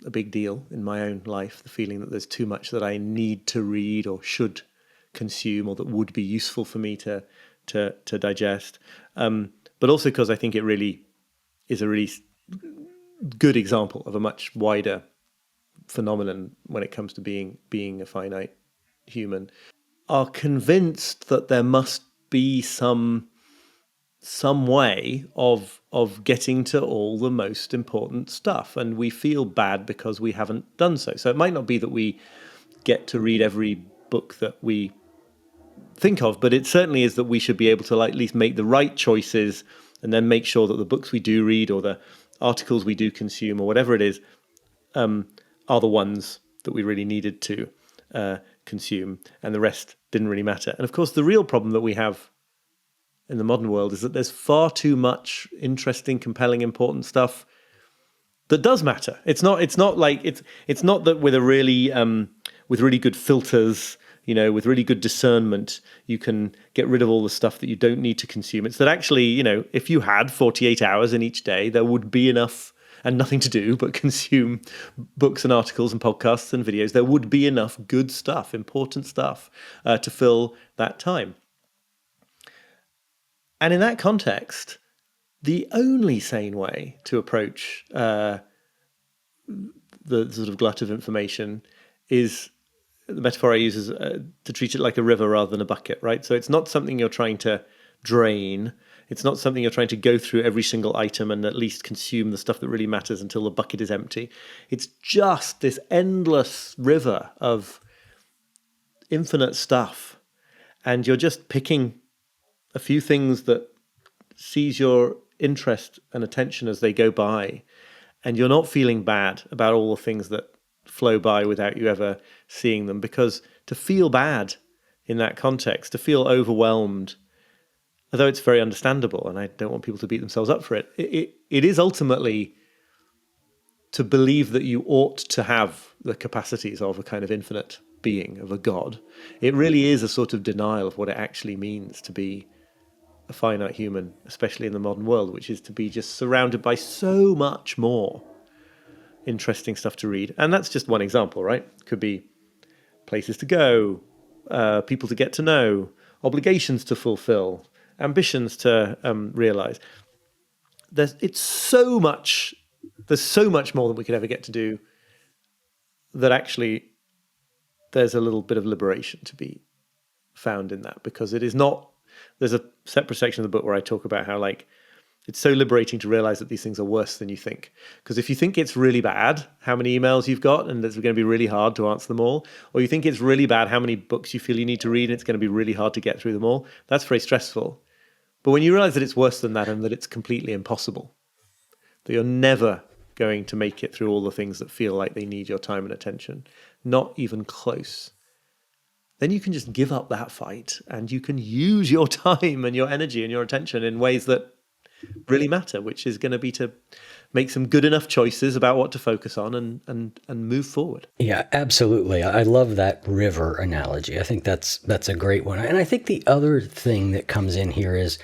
a big deal in my own life, the feeling that there's too much that I need to read or should consume or that would be useful for me to digest. But also because I think it really is a really good example of a much wider phenomenon when it comes to being a finite human, are convinced that there must be some way of getting to all the most important stuff, and we feel bad because we haven't done so. So it might not be that we get to read every book that we think of, but it certainly is that we should be able to at least make the right choices and then make sure that the books we do read or the articles we do consume or whatever it is are the ones that we really needed to consume, and the rest didn't really matter. And of course, the real problem that we have in the modern world is that there's far too much interesting, compelling, important stuff that does matter. It's not that with really good filters, with really good discernment, you can get rid of all the stuff that you don't need to consume. It's that actually, if you had 48 hours in each day, there would be enough and nothing to do but consume books and articles and podcasts and videos. There would be enough good stuff, important stuff, to fill that time. And in that context, the only sane way to approach the sort of glut of information is, the metaphor I use is to treat it like a river rather than a bucket, right? So it's not something you're trying to drain. It's not something you're trying to go through every single item and at least consume the stuff that really matters until the bucket is empty. It's just this endless river of infinite stuff. And you're just picking a few things that seize your interest and attention as they go by. And you're not feeling bad about all the things that flow by without you ever seeing them, because to feel bad in that context, to feel overwhelmed, although it's very understandable, and I don't want people to beat themselves up for it, it is ultimately to believe that you ought to have the capacities of a kind of infinite being, of a God. It really is a sort of denial of what it actually means to be a finite human, especially in the modern world, which is to be just surrounded by so much more interesting stuff to read. And that's just one example, right? Could be places to go, people to get to know, obligations to fulfill, ambitions to realize. There's so much more than we could ever get to do, that actually there's a little bit of liberation to be found in that, because it is not, there's a separate section of the book where I talk about how it's so liberating to realize that these things are worse than you think. Because if you think it's really bad how many emails you've got and it's going to be really hard to answer them all, or you think it's really bad how many books you feel you need to read and it's going to be really hard to get through them all, that's very stressful. But when you realize that it's worse than that and that it's completely impossible, that you're never going to make it through all the things that feel like they need your time and attention, not even close, then you can just give up that fight and you can use your time and your energy and your attention in ways that really matter, which is going to be to make some good enough choices about what to focus on and move forward. Yeah, absolutely. I love that river analogy. I think that's a great one. And I think the other thing that comes in here is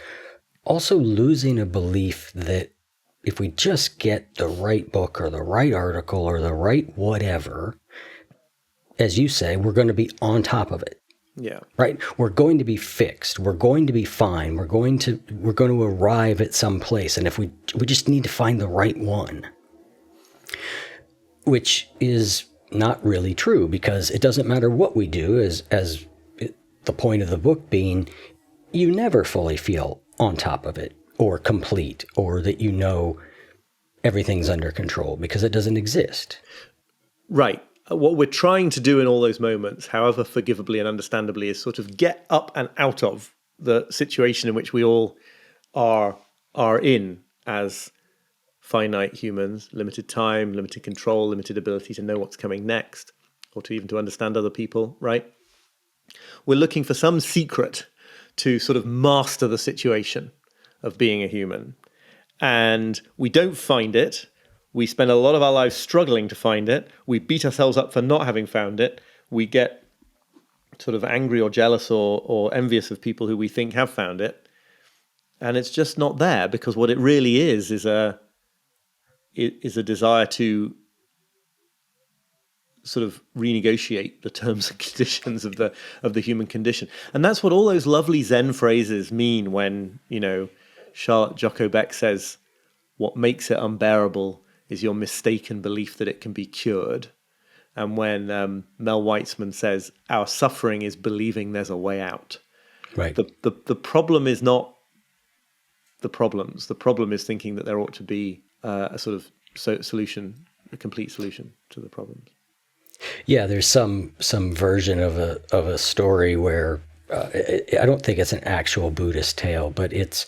also losing a belief that if we just get the right book or the right article or the right whatever, as you say, we're going to be on top of it. Yeah. Right? We're going to be fixed. We're going to be fine. We're going to arrive at some place. And if we just need to find the right one, which is not really true, because it doesn't matter what we do, the point of the book being, you never fully feel on top of it or complete or that you know everything's under control, because it doesn't exist. Right. What we're trying to do in all those moments, however forgivably and understandably, is sort of get up and out of the situation in which we all are in as finite humans, limited time, limited control, limited ability to know what's coming next, or to even to understand other people, right? We're looking for some secret to sort of master the situation of being a human. And we don't find it. We spend a lot of our lives struggling to find it. We beat ourselves up for not having found it. We get sort of angry or jealous or envious of people who we think have found it. And it's just not there, because what it really is a desire to sort of renegotiate the terms and conditions of the human condition. And that's what all those lovely Zen phrases mean when, Charlotte Jocko Beck says, what makes it unbearable is your mistaken belief that it can be cured. And when Mel Weitzman says, our suffering is believing there's a way out. Right. The problem is not the problems. The problem is thinking that there ought to be a sort of solution, a complete solution to the problems. Yeah, there's some version of a story where I don't think it's an actual Buddhist tale, but it's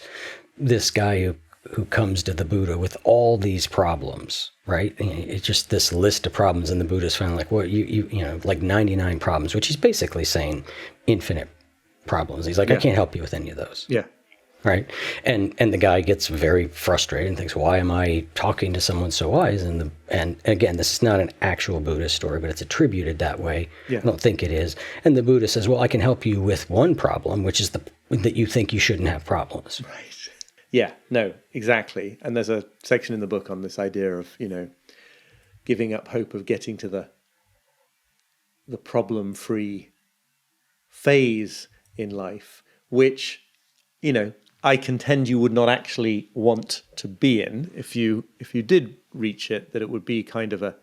this guy who comes to the Buddha with all these problems, right? It's just this list of problems, and the Buddha's finally like, well, you know, like 99 problems, which he's basically saying infinite problems. He's like, I can't help you with any of those. Yeah. Right. And the guy gets very frustrated and thinks, why am I talking to someone so wise? And again, this is not an actual Buddhist story, but it's attributed that way. Yeah. I don't think it is. And the Buddha says, well, I can help you with one problem, which is that you think you shouldn't have problems. Right. Yeah, no, exactly. And there's a section in the book on this idea of, you know, giving up hope of getting to the problem-free phase in life, which, you know, I contend you would not actually want to be in if you did reach it, that it would be kind of a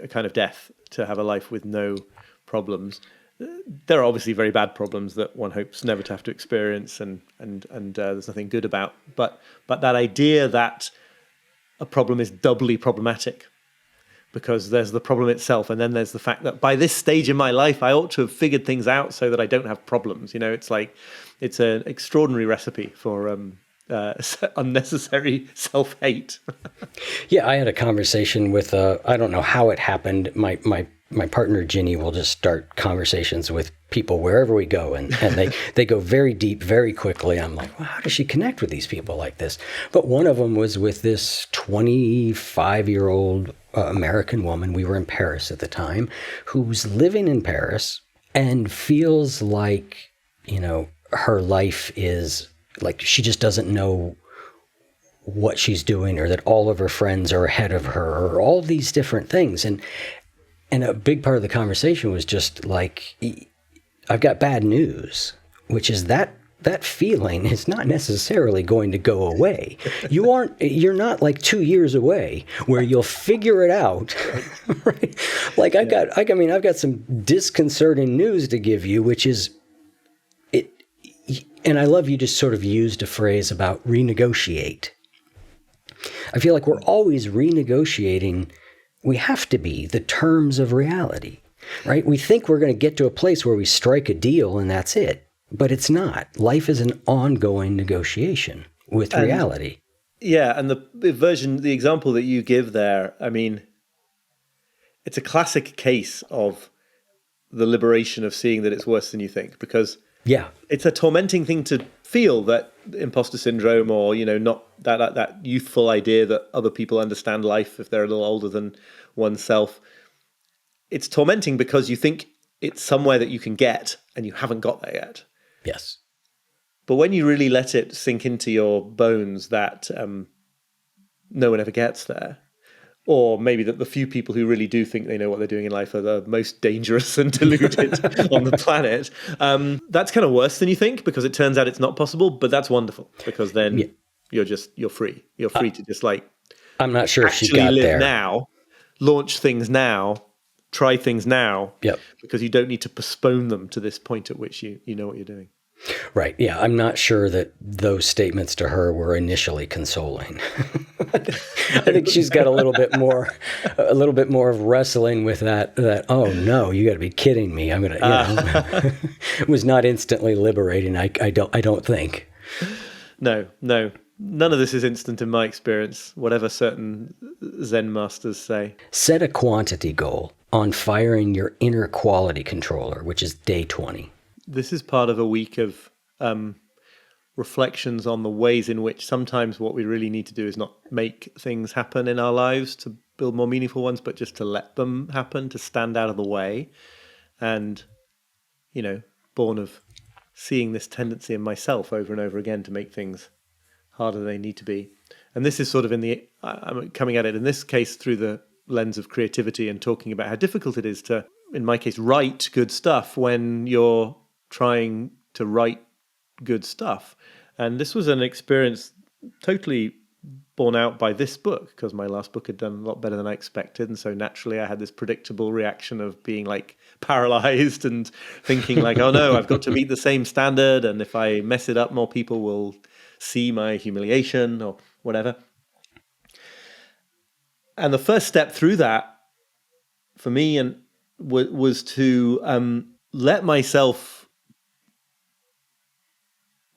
kind of death to have a life with no problems. There are obviously very bad problems that one hopes never to have to experience, and there's nothing good about. But that idea that a problem is doubly problematic, because there's the problem itself, and then there's the fact that by this stage in my life, I ought to have figured things out so that I don't have problems. You know, it's like, it's an extraordinary recipe for unnecessary self-hate. Yeah, I had a conversation with, I don't know how it happened. My partner, Ginny, will just start conversations with people wherever we go. And they go very deep, very quickly. I'm like, well, how does she connect with these people like this? But one of them was with this 25-year-old American woman. We were in Paris at the time, who's living in Paris and feels like, you know, her life is like, she just doesn't know what she's doing, or that all of her friends are ahead of her, or all these different things. And a big part of the conversation was just like, I've got bad news, which is that feeling is not necessarily going to go away. You're not like 2 years away where you'll figure it out. Right? Like I've got some disconcerting news to give you, which is it. And I love you just sort of used a phrase about renegotiate. I feel like we're always renegotiating. We have to be the terms of reality, right? We think we're going to get to a place where we strike a deal and that's it, but it's not. Life is an ongoing negotiation with reality. Yeah, and the example that you give there, I mean, it's a classic case of the liberation of seeing that it's worse than you think, because Yeah. it's a tormenting thing to feel that imposter syndrome, or, not that youthful idea that other people understand life if they're a little older than oneself. It's tormenting because you think it's somewhere that you can get and you haven't got there yet. Yes. But when you really let it sink into your bones that no one ever gets there, or maybe that the few people who really do think they know what they're doing in life are the most dangerous and deluded on the planet, that's kind of worse than you think, because it turns out it's not possible. But that's wonderful, because then you're free. You're free to just I'm not sure if she actually got live there. now, launch things now, try things now, because you don't need to postpone them to this point at which you know what you're doing. Right. Yeah. I'm not sure that those statements to her were initially consoling. I think she's got a little bit more of wrestling with that. Oh no, you got to be kidding me. I'm going to, it was not instantly liberating. I don't think. No. None of this is instant in my experience, whatever certain Zen masters say. Set a quantity goal on firing your inner quality controller, which is day 20. This is part of a week of reflections on the ways in which sometimes what we really need to do is not make things happen in our lives to build more meaningful ones, but just to let them happen, to stand out of the way. And, born of seeing this tendency in myself over and over again to make things harder than they need to be. And this is sort of I'm coming at it in this case through the lens of creativity and talking about how difficult it is to, in my case, write good stuff when you're trying to write good stuff. And this was an experience totally borne out by this book, because my last book had done a lot better than I expected. And so naturally I had this predictable reaction of being paralyzed and thinking oh no, I've got to meet the same standard. And if I mess it up, more people will see my humiliation or whatever. And the first step through that for me was to let myself,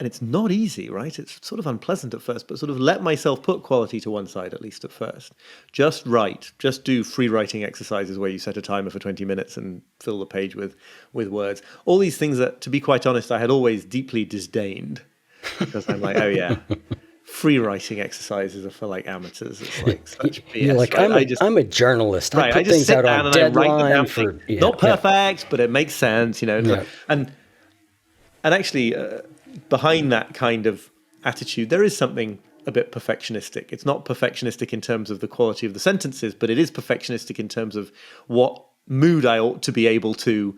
and it's not easy, right? It's sort of unpleasant at first, but sort of let myself put quality to one side, at least at first. Just write. Just do free writing exercises where you set a timer for 20 minutes and fill the page with words. All these things that, to be quite honest, I had always deeply disdained, because I'm oh yeah, free writing exercises are for amateurs. It's such BS. You're right? I'm a journalist. Right, I put things out on deadline for not perfect, but it makes sense, And actually, behind that kind of attitude, there is something a bit perfectionistic. It's not perfectionistic in terms of the quality of the sentences, but it is perfectionistic in terms of what mood I ought to be able to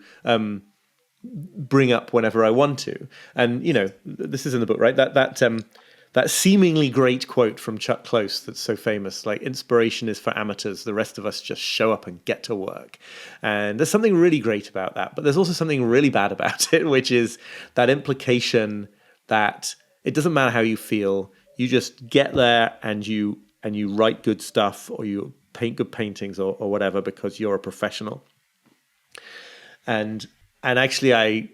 bring up whenever I want to. And this is in the book, right? That seemingly great quote from Chuck Close that's so famous, inspiration is for amateurs. The rest of us just show up and get to work. And there's something really great about that. But there's also something really bad about it, which is that implication that it doesn't matter how you feel. You just get there and you write good stuff, or you paint good paintings or whatever, because you're a professional. And actually, I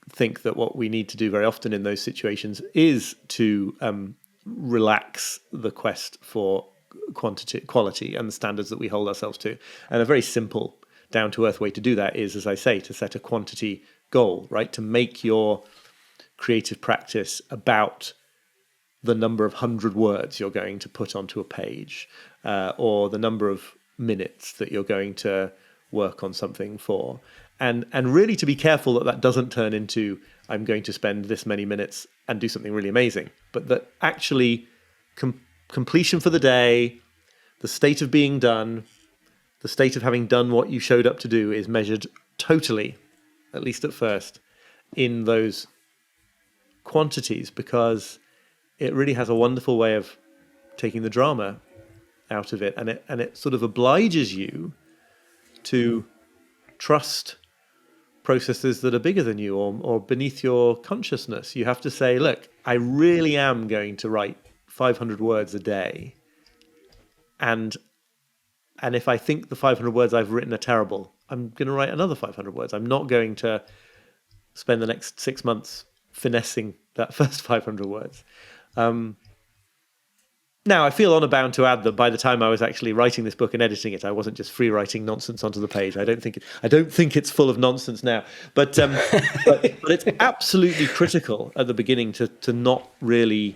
think that what we need to do very often in those situations is to relax the quest for quality and the standards that we hold ourselves to. And a very simple, down-to-earth way to do that is, as I say, to set a quantity goal, right? To make your creative practice about the number of 100 words you're going to put onto a page, or the number of minutes that you're going to work on something for. And really to be careful that doesn't turn into, I'm going to spend this many minutes and do something really amazing. But that actually completion for the day, the state of being done, the state of having done what you showed up to do is measured totally, at least at first, in those quantities, because it really has a wonderful way of taking the drama out of it. And it sort of obliges you to trust processes that are bigger than you or beneath your consciousness. You have to say, look, I really am going to write 500 words a day. And if I think the 500 words I've written are terrible, I'm going to write another 500 words. I'm not going to spend the next 6 months finessing that first 500 words. And Now, I feel honor bound to add that by the time I was actually writing this book and editing it, I wasn't just free writing nonsense onto the page. I don't think it's full of nonsense now, but it's absolutely critical at the beginning to not really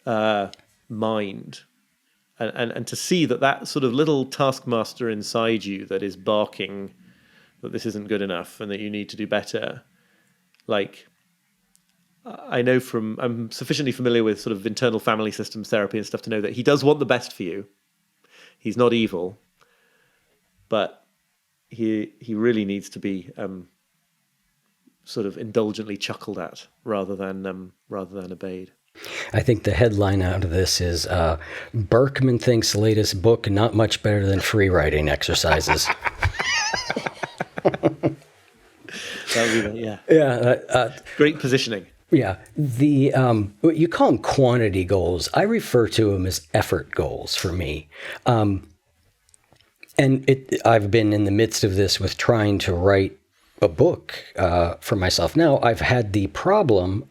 mind and to see that sort of little taskmaster inside you that is barking that this isn't good enough and that you need to do better. Like, I know I'm sufficiently familiar with sort of internal family systems therapy and stuff to know that he does want the best for you. He's not evil, but he really needs to be sort of indulgently chuckled at rather than obeyed. I think the headline out of this is Burkeman thinks latest book not much better than free writing exercises. That would be yeah. Yeah. Great positioning. Yeah. The you call them quantity goals. I refer to them as effort goals for me. And I've been in the midst of this with trying to write a book for myself. Now I have the problem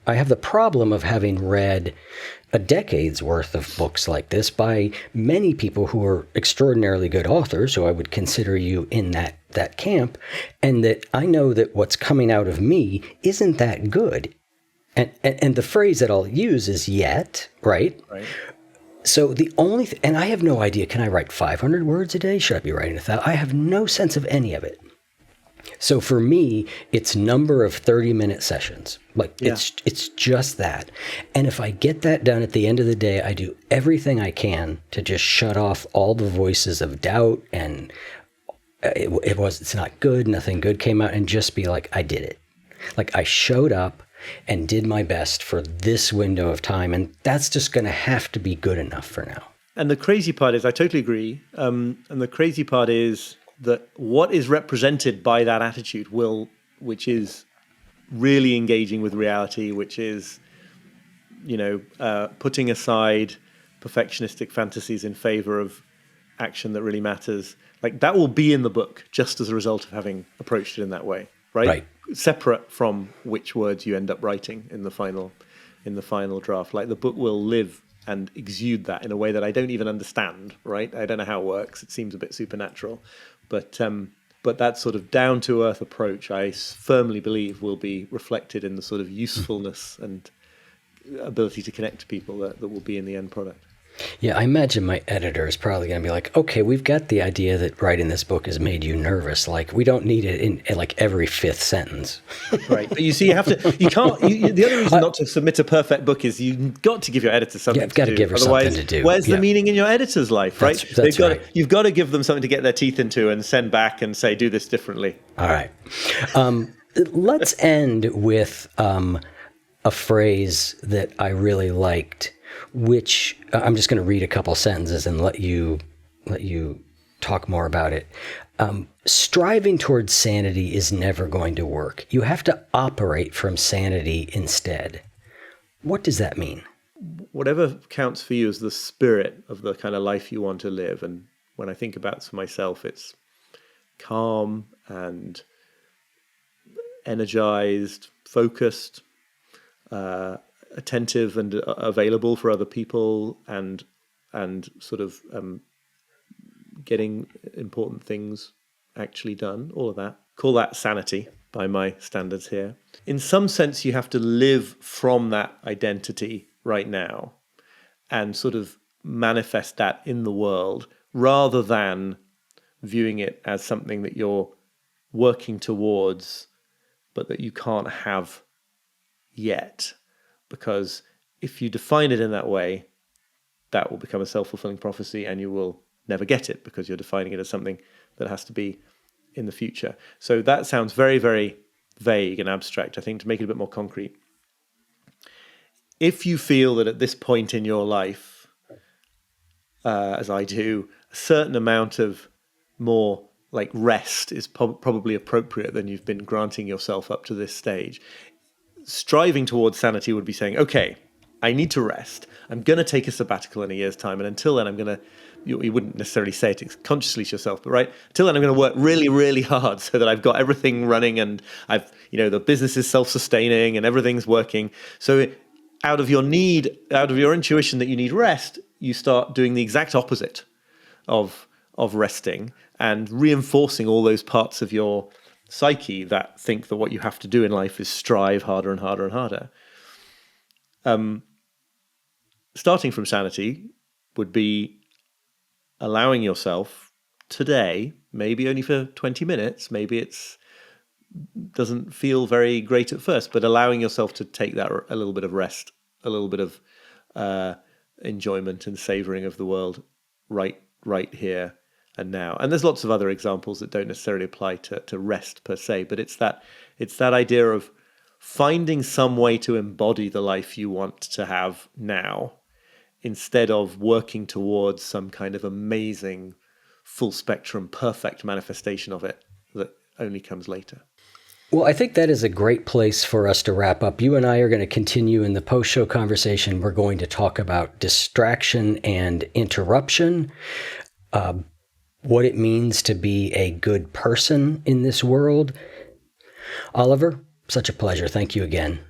of having read a decade's worth of books like this by many people who are extraordinarily good authors, who I would consider you in that camp, and that I know that what's coming out of me isn't that good. And the phrase that I'll use is yet, right? Right. So the only and I have no idea, can I write 500 words a day? Should I be writing 1,000? I have no sense of any of it. So for me, it's number of 30-minute sessions. It's just that. And if I get that done at the end of the day, I do everything I can to just shut off all the voices of doubt and it's not good, nothing good came out, and just be like, I did it. Like I showed up and did my best for this window of time, and that's just going to have to be good enough for now. And the crazy part is, I totally agree. And the crazy part is that what is represented by that attitude which is really engaging with reality, which is, putting aside perfectionistic fantasies in favor of action that really matters. Like that will be in the book just as a result of having approached it in that way, right? Right. Separate from which words you end up writing in the final draft. Like the book will live and exude that in a way that I don't even understand, right? I don't know how it works. It seems a bit supernatural. But that sort of down-to-earth approach, I firmly believe, will be reflected in the sort of usefulness and ability to connect to people that will be in the end product. Yeah, I imagine my editor is probably going to be like, okay, we've got the idea that writing this book has made you nervous. Like, we don't need it in like every fifth sentence. Right. But you see, the other reason not to submit a perfect book is you've got to give your editor something to do. You've got to give her something to do. Where's the meaning in your editor's life, right? That's right. You've got to give them something to get their teeth into and send back and say, do this differently. All right. Let's end with a phrase that I really liked, which I'm just going to read a couple sentences and let you talk more about it. Striving towards sanity is never going to work. You have to operate from sanity instead. What does that mean? Whatever counts for you is the spirit of the kind of life you want to live. And when I think about it for myself, it's calm and energized, focused, attentive and available for other people, and sort of getting important things actually done, all of that. Call that sanity by my standards here. In some sense, you have to live from that identity right now and sort of manifest that in the world rather than viewing it as something that you're working towards but that you can't have yet. Because if you define it in that way, that will become a self-fulfilling prophecy and you will never get it because you're defining it as something that has to be in the future. So that sounds very, very vague and abstract. I think to make it a bit more concrete, if you feel that at this point in your life, as I do, a certain amount of more like rest is probably appropriate than you've been granting yourself up to this stage, striving towards sanity would be saying, okay, I need to rest. I'm going to take a sabbatical in a year's time. And until then, I'm going to, you wouldn't necessarily say it consciously to yourself, but right, until then, I'm going to work really, really hard so that I've got everything running and the business is self-sustaining and everything's working. So out of your intuition that you need rest, you start doing the exact opposite of resting and reinforcing all those parts of your psyche that think that what you have to do in life is strive harder and harder and harder. Starting from sanity would be allowing yourself today, maybe only for 20 minutes, maybe it's doesn't feel very great at first, but allowing yourself to take that a little bit of rest, a little bit of enjoyment and savoring of the world right here and now. And there's lots of other examples that don't necessarily apply to rest per se, but it's that idea of finding some way to embody the life you want to have now, instead of working towards some kind of amazing, full spectrum, perfect manifestation of it that only comes later. Well, I think that is a great place for us to wrap up. You and I are going to continue in the post-show conversation. We're going to talk about distraction and interruption, what it means to be a good person in this world. Oliver, such a pleasure. Thank you again.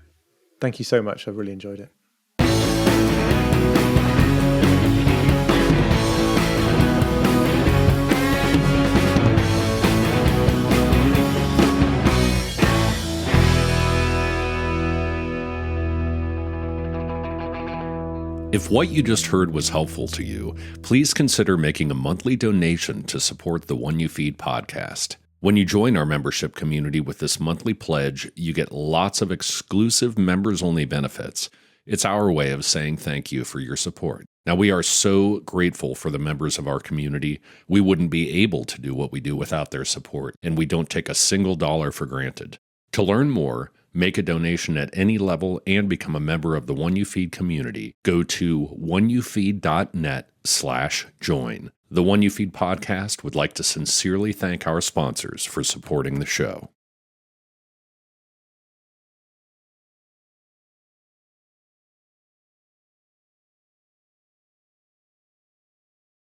Thank you so much. I've really enjoyed it. If what you just heard was helpful to you, please consider making a monthly donation to support the One You Feed podcast. When you join our membership community with this monthly pledge, you get lots of exclusive members-only benefits. It's our way of saying thank you for your support. Now, we are so grateful for the members of our community. We wouldn't be able to do what we do without their support, and we don't take a single dollar for granted. To learn more, make a donation at any level, and become a member of the One You Feed community, go to oneyoufeed.net/join. The One You Feed podcast would like to sincerely thank our sponsors for supporting the show.